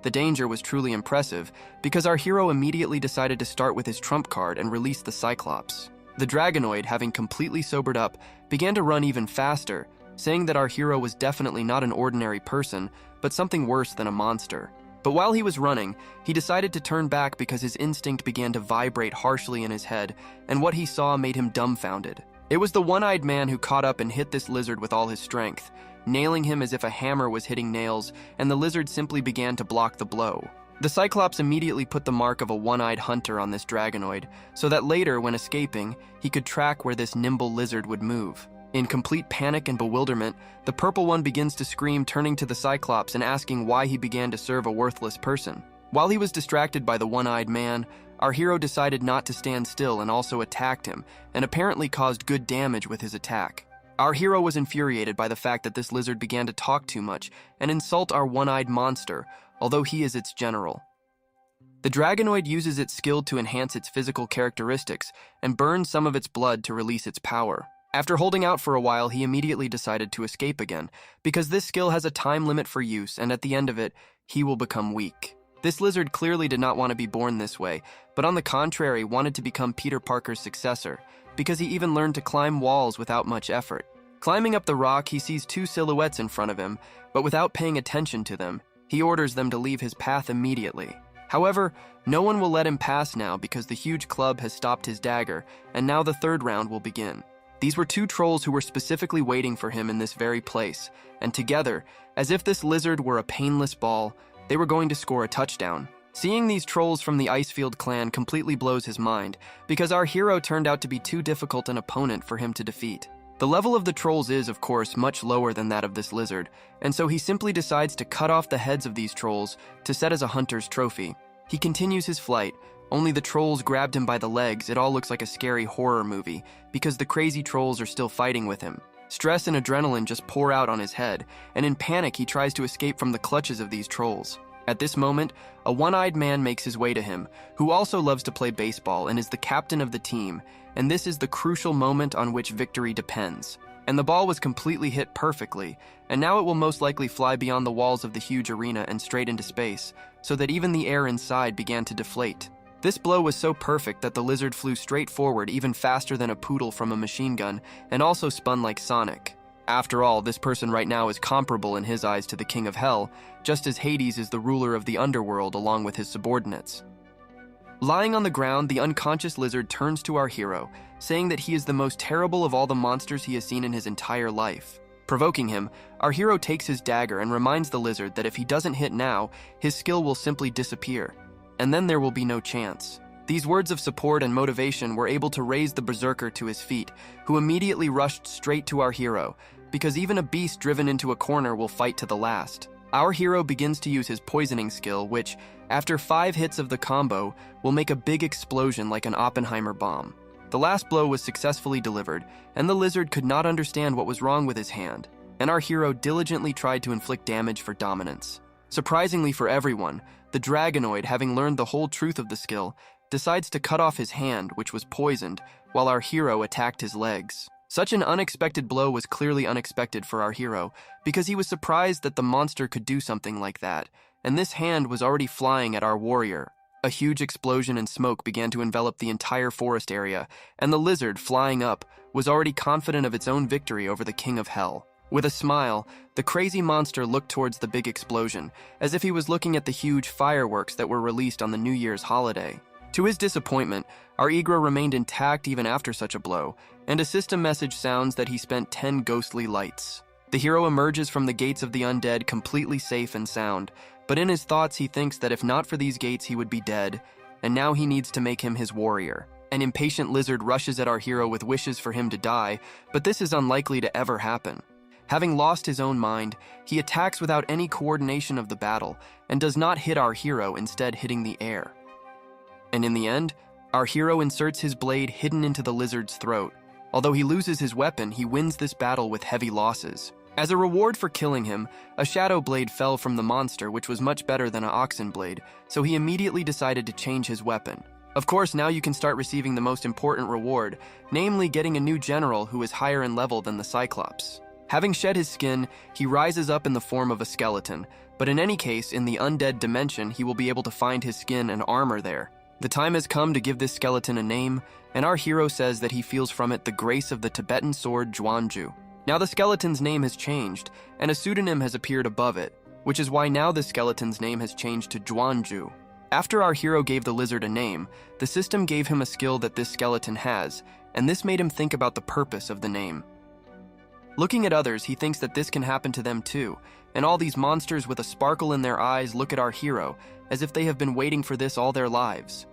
The danger was truly impressive because our hero immediately decided to start with his trump card and release the Cyclops. The dragonoid, having completely sobered up, began to run even faster, saying that our hero was definitely not an ordinary person, but something worse than a monster. But while he was running, he decided to turn back because his instinct began to vibrate harshly in his head, and what he saw made him dumbfounded. It was the one-eyed man who caught up and hit this lizard with all his strength, nailing him as if a hammer was hitting nails, and the lizard simply began to block the blow. The Cyclops immediately put the mark of a one-eyed hunter on this dragonoid, so that later, when escaping, he could track where this nimble lizard would move. In complete panic and bewilderment, the purple one begins to scream, turning to the Cyclops and asking why he began to serve a worthless person. While he was distracted by the one-eyed man, our hero decided not to stand still and also attacked him, and apparently caused good damage with his attack. Our hero was infuriated by the fact that this lizard began to talk too much and insult our one-eyed monster, although he is its general. The dragonoid uses its skill to enhance its physical characteristics and burns some of its blood to release its power. After holding out for a while, he immediately decided to escape again, because this skill has a time limit for use, and at the end of it, he will become weak. This lizard clearly did not want to be born this way, but on the contrary wanted to become Peter Parker's successor, because he even learned to climb walls without much effort. Climbing up the rock, he sees two silhouettes in front of him, but without paying attention to them, he orders them to leave his path immediately. However, no one will let him pass now because the huge club has stopped his dagger, and now the third round will begin. These were two trolls who were specifically waiting for him in this very place, and together, as if this lizard were a painless ball, they were going to score a touchdown. Seeing these trolls from the Icefield clan completely blows his mind, because our hero turned out to be too difficult an opponent for him to defeat. The level of the trolls is, of course, much lower than that of this lizard, and so he simply decides to cut off the heads of these trolls to set as a hunter's trophy. He continues his flight, only the trolls grabbed him by the legs. It all looks like a scary horror movie, because the crazy trolls are still fighting with him. Stress and adrenaline just pour out on his head, and in panic he tries to escape from the clutches of these trolls. At this moment, a one-eyed man makes his way to him, who also loves to play baseball and is the captain of the team, and this is the crucial moment on which victory depends. And the ball was completely hit perfectly, and now it will most likely fly beyond the walls of the huge arena and straight into space, so that even the air inside began to deflate. This blow was so perfect that the lizard flew straight forward even faster than a poodle from a machine gun, and also spun like Sonic. After all, this person right now is comparable in his eyes to the king of hell, just as Hades is the ruler of the underworld along with his subordinates. Lying on the ground, the unconscious lizard turns to our hero, saying that he is the most terrible of all the monsters he has seen in his entire life. Provoking him, our hero takes his dagger and reminds the lizard that if he doesn't hit now, his skill will simply disappear, and then there will be no chance. These words of support and motivation were able to raise the berserker to his feet, who immediately rushed straight to our hero, because even a beast driven into a corner will fight to the last. Our hero begins to use his poisoning skill, which, after 5 hits of the combo, will make a big explosion like an Oppenheimer bomb. The last blow was successfully delivered, and the lizard could not understand what was wrong with his hand, and our hero diligently tried to inflict damage for dominance. Surprisingly for everyone, the Dragonoid, having learned the whole truth of the skill, decides to cut off his hand, which was poisoned, while our hero attacked his legs. Such an unexpected blow was clearly unexpected for our hero, because he was surprised that the monster could do something like that, and this hand was already flying at our warrior. A huge explosion and smoke began to envelop the entire forest area, and the lizard, flying up, was already confident of its own victory over the king of hell. With a smile, the crazy monster looked towards the big explosion, as if he was looking at the huge fireworks that were released on the New Year's holiday. To his disappointment, our Igro remained intact even after such a blow, and a system message sounds that he spent 10 ghostly lights. The hero emerges from the gates of the undead completely safe and sound, but in his thoughts he thinks that if not for these gates he would be dead, and now he needs to make him his warrior. An impatient lizard rushes at our hero with wishes for him to die, but this is unlikely to ever happen. Having lost his own mind, he attacks without any coordination of the battle, and does not hit our hero, instead hitting the air. And in the end, our hero inserts his blade hidden into the lizard's throat. Although he loses his weapon, he wins this battle with heavy losses. As a reward for killing him, a shadow blade fell from the monster, which was much better than an oxen blade, so he immediately decided to change his weapon. Of course, now you can start receiving the most important reward, namely getting a new general who is higher in level than the Cyclops. Having shed his skin, he rises up in the form of a skeleton, but in any case, in the undead dimension, he will be able to find his skin and armor there. The time has come to give this skeleton a name, and our hero says that he feels from it the grace of the Tibetan sword Zhuanju. Now the skeleton's name has changed, and a pseudonym has appeared above it, which is why now the skeleton's name has changed to Zhuanju. After our hero gave the lizard a name, the system gave him a skill that this skeleton has, and this made him think about the purpose of the name. Looking at others, he thinks that this can happen to them too, and all these monsters with a sparkle in their eyes look at our hero, as if they have been waiting for this all their lives.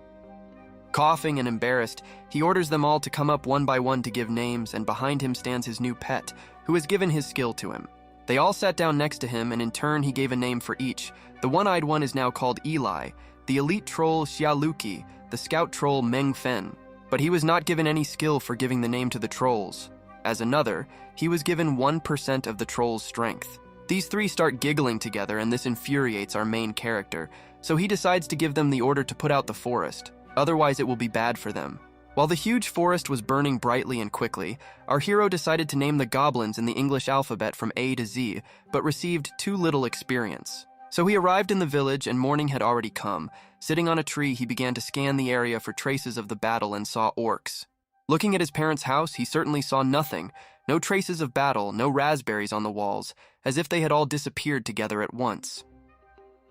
Coughing and embarrassed, he orders them all to come up one by one to give names, and behind him stands his new pet, who has given his skill to him. They all sat down next to him, and in turn he gave a name for each. The one-eyed one is now called Eli, the elite troll Xiaoluki, the scout troll Meng Fen. But he was not given any skill for giving the name to the trolls. As another, he was given 1% of the troll's strength. These three start giggling together, and this infuriates our main character, so he decides to give them the order to put out the forest. Otherwise, it will be bad for them. While the huge forest was burning brightly and quickly, our hero decided to name the goblins in the English alphabet from A to Z, but received too little experience. So he arrived in the village, and morning had already come. Sitting on a tree, he began to scan the area for traces of the battle and saw orcs. Looking at his parents' house, he certainly saw nothing. No traces of battle, no raspberries on the walls, as if they had all disappeared together at once.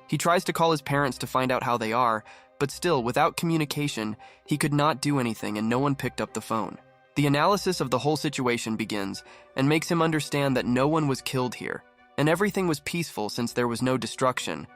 He tries to call his parents to find out how they are, but still, without communication, he could not do anything, and no one picked up the phone. The analysis of the whole situation begins, and makes him understand that no one was killed here, and everything was peaceful since there was no destruction.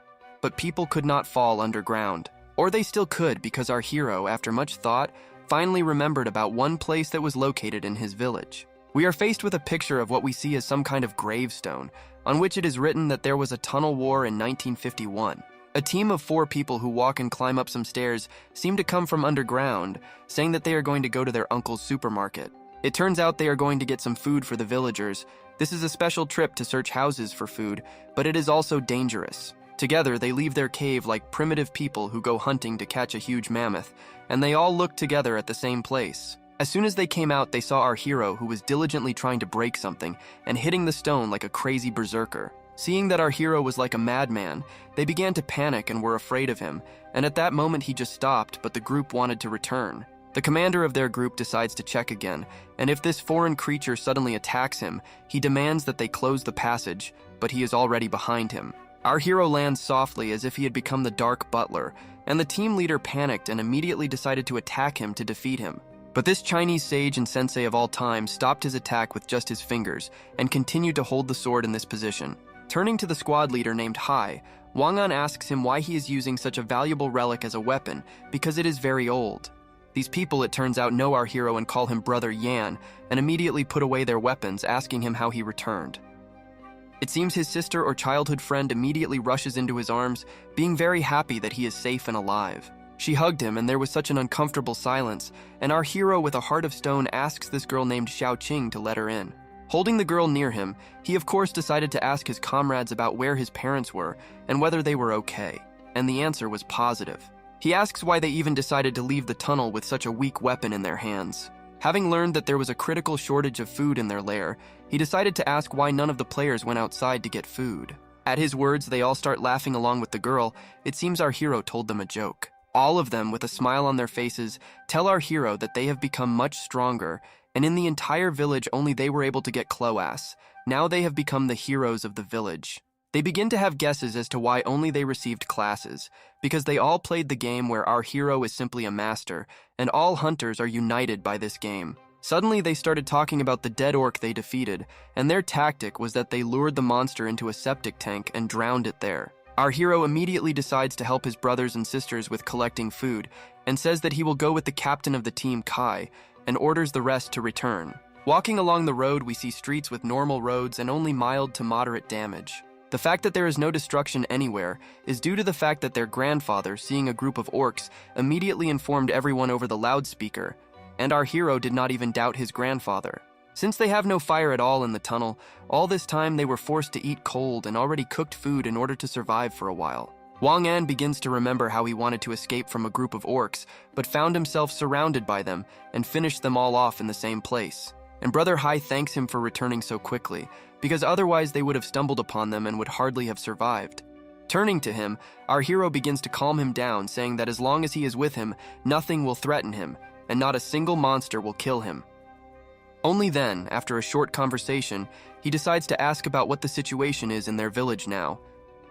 But people could not fall underground. Or they still could, because our hero, after much thought, finally remembered about one place that was located in his village. We are faced with a picture of what we see as some kind of gravestone, on which it is written that there was a tunnel war in 1951. A team of 4 people who walk and climb up some stairs seem to come from underground, saying that they are going to go to their uncle's supermarket. It turns out they are going to get some food for the villagers. This is a special trip to search houses for food, but it is also dangerous. Together, they leave their cave like primitive people who go hunting to catch a huge mammoth, and they all look together at the same place. As soon as they came out, they saw our hero who was diligently trying to break something and hitting the stone like a crazy berserker. Seeing that our hero was like a madman, they began to panic and were afraid of him, and at that moment he just stopped, but the group wanted to return. The commander of their group decides to check again, and if this foreign creature suddenly attacks him, he demands that they close the passage, but he is already behind him. Our hero lands softly as if he had become the Dark Butler, and the team leader panicked and immediately decided to attack him to defeat him. But this Chinese sage and sensei of all time stopped his attack with just his fingers and continued to hold the sword in this position. Turning to the squad leader named Hai, Wang An asks him why he is using such a valuable relic as a weapon, because it is very old. These people, it turns out, know our hero and call him Brother Yan, and immediately put away their weapons, asking him how he returned. It seems his sister or childhood friend immediately rushes into his arms, being very happy that he is safe and alive. She hugged him, and there was such an uncomfortable silence, and our hero with a heart of stone asks this girl named Xiaoqing to let her in. Holding the girl near him, he of course decided to ask his comrades about where his parents were and whether they were okay, and the answer was positive. He asks why they even decided to leave the tunnel with such a weak weapon in their hands. Having learned that there was a critical shortage of food in their lair, he decided to ask why none of the players went outside to get food. At his words, they all start laughing along with the girl. It seems our hero told them a joke. All of them, with a smile on their faces, tell our hero that they have become much stronger, and in the entire village only they were able to get Cloas. Now they have become the heroes of the village. They begin to have guesses as to why only they received classes, because they all played the game where our hero is simply a master, and all hunters are united by this game. Suddenly they started talking about the dead orc they defeated, and their tactic was that they lured the monster into a septic tank and drowned it there. Our hero immediately decides to help his brothers and sisters with collecting food, and says that he will go with the captain of the team, Kai, and orders the rest to return. Walking along the road, we see streets with normal roads and only mild to moderate damage. The fact that there is no destruction anywhere is due to the fact that their grandfather, seeing a group of orcs, immediately informed everyone over the loudspeaker, and our hero did not even doubt his grandfather. Since they have no fire at all in the tunnel, all this time they were forced to eat cold and already cooked food in order to survive for a while. Wang An begins to remember how he wanted to escape from a group of orcs, but found himself surrounded by them and finished them all off in the same place. And Brother Hai thanks him for returning so quickly, because otherwise they would have stumbled upon them and would hardly have survived. Turning to him, our hero begins to calm him down, saying that as long as he is with him, nothing will threaten him, and not a single monster will kill him. Only then, after a short conversation, he decides to ask about what the situation is in their village now,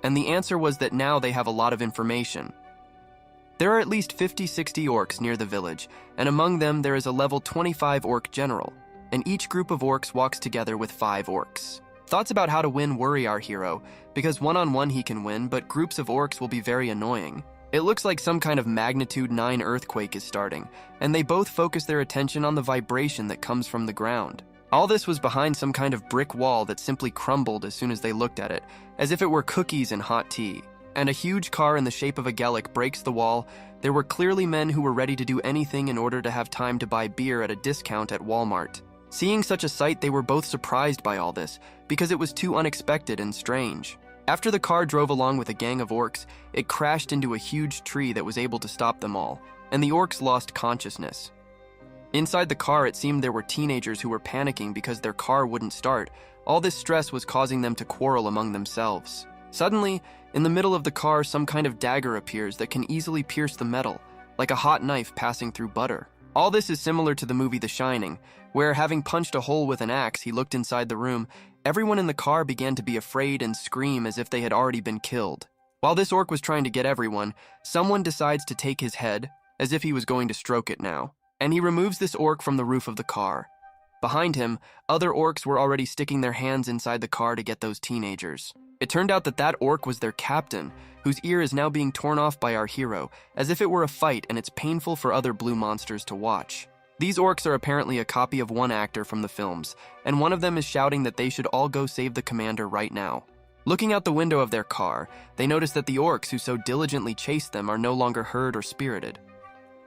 and the answer was that now they have a lot of information. There are at least 50-60 orcs near the village, and among them there is a level 25 orc general, and each group of orcs walks together with 5 orcs. Thoughts about how to win worry our hero, because one-on-one he can win, but groups of orcs will be very annoying. It looks like some kind of magnitude 9 earthquake is starting, and they both focus their attention on the vibration that comes from the ground. All this was behind some kind of brick wall that simply crumbled as soon as they looked at it, as if it were cookies and hot tea. And a huge car in the shape of a Gallic breaks the wall. There were clearly men who were ready to do anything in order to have time to buy beer at a discount at Walmart. Seeing such a sight, they were both surprised by all this, because it was too unexpected and strange. After the car drove along with a gang of orcs, it crashed into a huge tree that was able to stop them all, and the orcs lost consciousness. Inside the car, it seemed there were teenagers who were panicking because their car wouldn't start. All this stress was causing them to quarrel among themselves. Suddenly, in the middle of the car, some kind of dagger appears that can easily pierce the metal, like a hot knife passing through butter. All this is similar to the movie The Shining, where, having punched a hole with an axe, he looked inside the room. Everyone in the car began to be afraid and scream as if they had already been killed. While this orc was trying to get everyone, someone decides to take his head, as if he was going to stroke it now, and he removes this orc from the roof of the car. Behind him, other orcs were already sticking their hands inside the car to get those teenagers. It turned out that that orc was their captain, whose ear is now being torn off by our hero, as if it were a fight, and it's painful for other blue monsters to watch. These orcs are apparently a copy of one actor from the films, and one of them is shouting that they should all go save the commander right now. Looking out the window of their car, they notice that the orcs who so diligently chased them are no longer heard or spirited.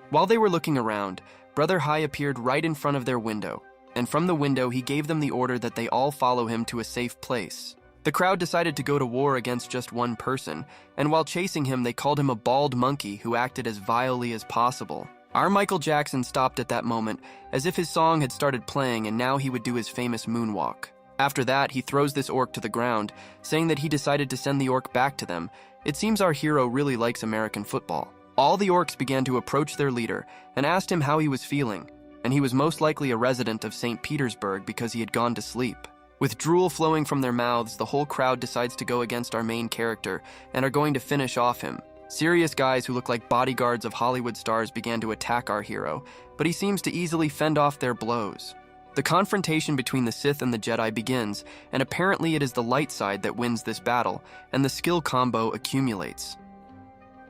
While they were looking around, Brother Hai appeared right in front of their window, and from the window he gave them the order that they all follow him to a safe place. The crowd decided to go to war against just one person, and while chasing him, they called him a bald monkey who acted as vilely as possible. Our Michael Jackson stopped at that moment, as if his song had started playing and now he would do his famous moonwalk. After that, he throws this orc to the ground, saying that he decided to send the orc back to them. It seems our hero really likes American football. All the orcs began to approach their leader and asked him how he was feeling, and he was most likely a resident of St. Petersburg because he had gone to sleep. With drool flowing from their mouths, the whole crowd decides to go against our main character and are going to finish off him. Serious guys who look like bodyguards of Hollywood stars began to attack our hero, but he seems to easily fend off their blows. The confrontation between the Sith and the Jedi begins, and apparently it is the light side that wins this battle, and the skill combo accumulates.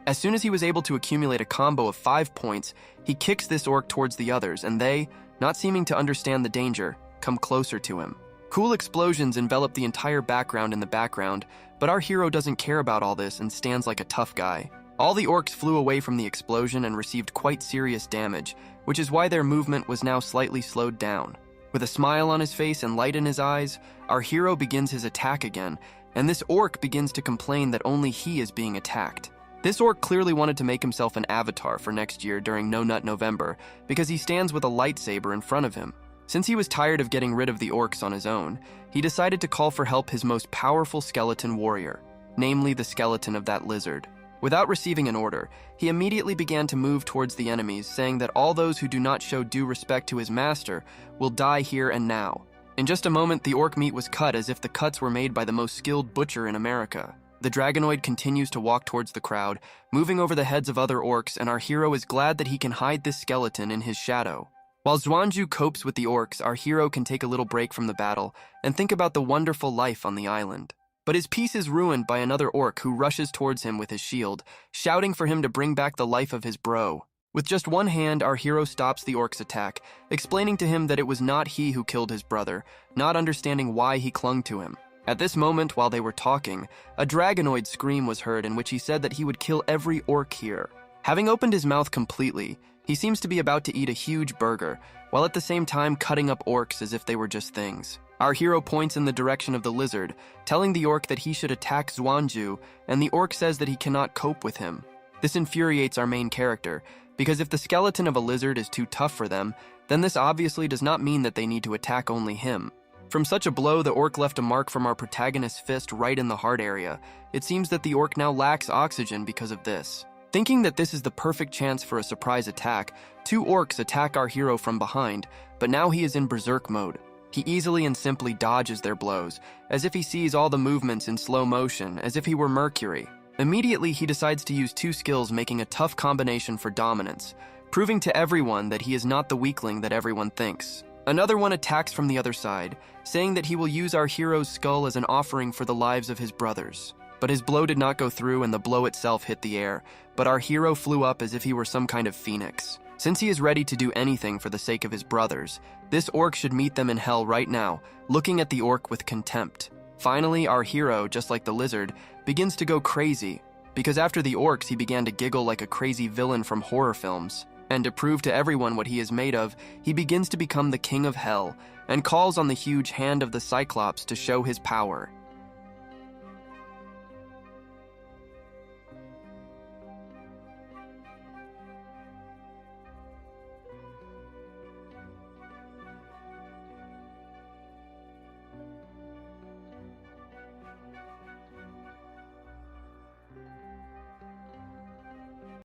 As soon as he was able to accumulate a combo of 5 points, he kicks this orc towards the others, and they, not seeming to understand the danger, come closer to him. Cool explosions envelop the entire background in the background, but our hero doesn't care about all this and stands like a tough guy. All the orcs flew away from the explosion and received quite serious damage, which is why their movement was now slightly slowed down. With a smile on his face and light in his eyes, our hero begins his attack again, and this orc begins to complain that only he is being attacked. This orc clearly wanted to make himself an avatar for next year during No Nut November, because he stands with a lightsaber in front of him. Since he was tired of getting rid of the orcs on his own, he decided to call for help his most powerful skeleton warrior, namely the skeleton of that lizard. Without receiving an order, he immediately began to move towards the enemies, saying that all those who do not show due respect to his master will die here and now. In just a moment, the orc meat was cut as if the cuts were made by the most skilled butcher in America. The dragonoid continues to walk towards the crowd, moving over the heads of other orcs, and our hero is glad that he can hide this skeleton in his shadow. While Zhuanju copes with the orcs, our hero can take a little break from the battle and think about the wonderful life on the island. But his peace is ruined by another orc who rushes towards him with his shield, shouting for him to bring back the life of his bro. With just one hand, our hero stops the orc's attack, explaining to him that it was not he who killed his brother, not understanding why he clung to him. At this moment, while they were talking, a dragonoid scream was heard in which he said that he would kill every orc here. Having opened his mouth completely, he seems to be about to eat a huge burger, while at the same time cutting up orcs as if they were just things. Our hero points in the direction of the lizard, telling the orc that he should attack Zhuanju, and the orc says that he cannot cope with him. This infuriates our main character, because if the skeleton of a lizard is too tough for them, then this obviously does not mean that they need to attack only him. From such a blow, the orc left a mark from our protagonist's fist right in the heart area. It seems that the orc now lacks oxygen because of this. Thinking that this is the perfect chance for a surprise attack, 2 orcs attack our hero from behind, but now he is in berserk mode. He easily and simply dodges their blows, as if he sees all the movements in slow motion, as if he were Mercury. Immediately, he decides to use 2 skills, making a tough combination for dominance, proving to everyone that he is not the weakling that everyone thinks. Another one attacks from the other side, saying that he will use our hero's skull as an offering for the lives of his brothers. But his blow did not go through and the blow itself hit the air, but our hero flew up as if he were some kind of phoenix. Since he is ready to do anything for the sake of his brothers, this orc should meet them in hell right now, looking at the orc with contempt. Finally, our hero, just like the lizard, begins to go crazy, because after the orcs he began to giggle like a crazy villain from horror films. And to prove to everyone what he is made of, he begins to become the king of hell, and calls on the huge hand of the Cyclops to show his power.